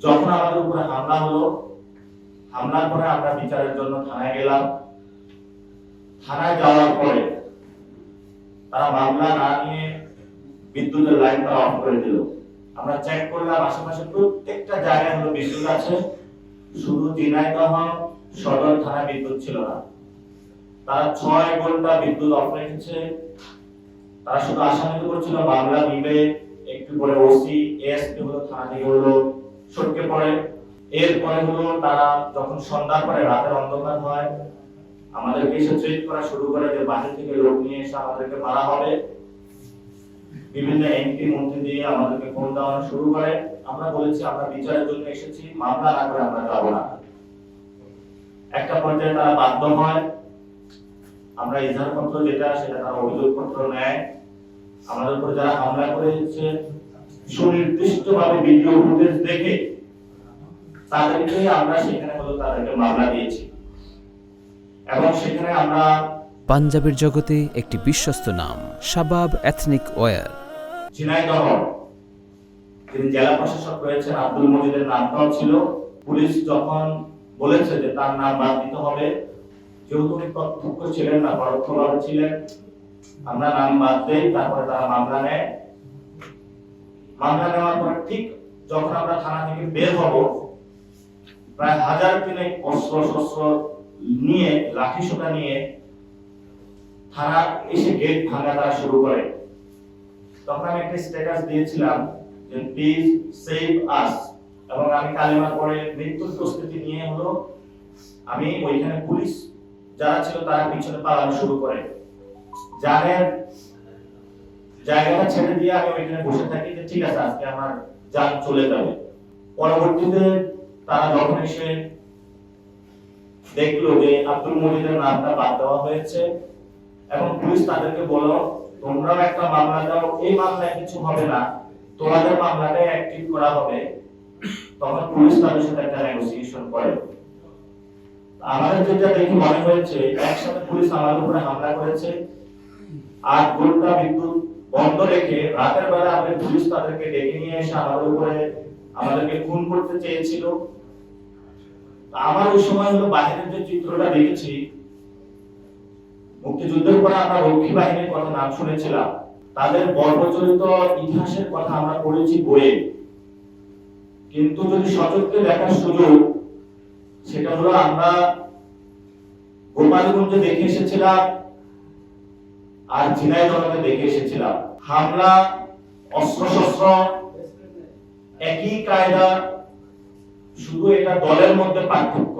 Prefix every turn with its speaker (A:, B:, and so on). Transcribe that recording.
A: যখন আমাদের উপরে হামলা হলো, হামলার পরে আমরা বিচারের জন্য থানায় গেলাম। থানায় যাওয়ার পরে তারা মামলা না নিয়ে বিদ্যুতের লাইন তারা অফ করে দিল। আমরা চেক করলাম আশেপাশে প্রত্যেকটা জায়গায় হলো বিদ্যুৎ আছে, শুধু ঝিনাইদহ সদর থানায় বিদ্যুৎ ছিল না। তারা 6 ঘন্টা বিদ্যুৎ অফ রেখেছে। তারা শুধু আসামি করছিল মামলা নিবে, একটু পরে ওসি এসপি হলো থানা থেকে হলো সটকে পড়ে। এরপরে হলো তারা যখন সন্ধ্যার পরে রাতের অন্ধকার হয়, আমাদেরকে এসে থ্রেট করা শুরু করে যে বাহির থেকে লোক নিয়ে এসে আমাদেরকে মারা হবে। বিভিন্ন এমপি মন্ত্রী দিয়ে আমাদেরকে ফোন দেওয়া শুরু করে। আমরা বলেছি আমরা বিচারের জন্য এসেছি, মামলা না করে আমরা যাব না। একটা পর্যায়ে তারা বাধ্য হয়, আমরা ইজাহারপত্র যেটা সেটা তারা অভিযোগপত্র নেয়। আমাদের উপর যারা হামলা করেছে সুনির্দিষ্টভাবে ভিডিও ফুটেজ দেখে তাদেরকে আমরা সেখানে হলো তাদেরকে মামলা দিয়েছি এবং সেখানে আমরা
B: পাঞ্জাবের জগতে একটি বিশ্বস্ত নাম শাবাব এথনিক ওয়্যার।
A: ঝিনাইদহ যিনি জেলা প্রশাসক রয়েছেন আব্দুল মজিদের নামটাও ছিল। পুলিশ যখন বলেছে যে তার নাম বাদ দিতে হবে, যেহেতু উনি প্রত্যক্ষ ছিলেন না পরোক্ষভাবে ছিলেন, আমরা নাম বাদ দেই। তারপরে তারা মামলা নেয়। মামলা নেওয়ার পর ঠিক যখন আমরা থানা থেকে বের হব, প্রায় 1000 অস্ত্র শস্ত্র নিয়ে লাঠি সোটা নিয়ে থানা এসে গেট ভাঙা তারা শুরু করে। তখন আমি একটা স্ট্যাটাস দিয়েছিলাম যে প্লিজ সেভ আস, এবং আমি কালিমা পড়ে মৃত্যুর প্রস্তুতি নিয়ে হলো আমি ওইখানে পুলিশ যারা ছিল তারা পিছনে পালানো শুরু করে। জানের জায়গাটা ছেড়ে দিয়ে আমি ওইখানে বসে থাকি যে ঠিক আছে আজকে আমার জান চলে যাবে। পরবর্তীতে তারা যখন এসে দেখলো যে আব্দুল মজিদের নামটা বাদ দেওয়া হয়েছে এবং পুলিশ তাদেরকে বলল তোমরাও একটা মামলা দাও, এই মামলায় কিছু হবে না, তোমাদের মামলাটাই অ্যাক্টিভ করা হবে। তখন পুলিশ তাদের সাথে একটা নেগোসিয়েশন করে। আমাদের যেটা দেখে মনে হয়েছে একসাথে পুলিশ আমাদের উপরে হামলা করেছে, 8 ঘন্টা বিদ্যুৎ বন্ধ রেখে রাতের বেলা আমাদের পুলিশ তাদেরকে ডেকে নিয়ে এসে আমাদেরকে খুন করতে চেয়েছিল। আমার ওই সময় হলো বাহিরের যে চিত্রটা দেখেছি, মুক্তিযুদ্ধের পরে আমরা রক্ষী বাহিনীর কথা নাম শুনেছিলাম, তাদের বর্বরচিত ইতিহাসের কথা আমরা পড়েছি বইয়ে, কিন্তু যদি সচক্ষে দেখার সুযোগ সেটা হলো আমরা গোপালগঞ্জে দেখে এসেছিলাম আর ঝিনাইদহে দেখে এসেছিলাম। হামলা, অস্ত্রশস্ত্র একই কায়দা, শুধু এটা দলের মধ্যে পার্থক্য।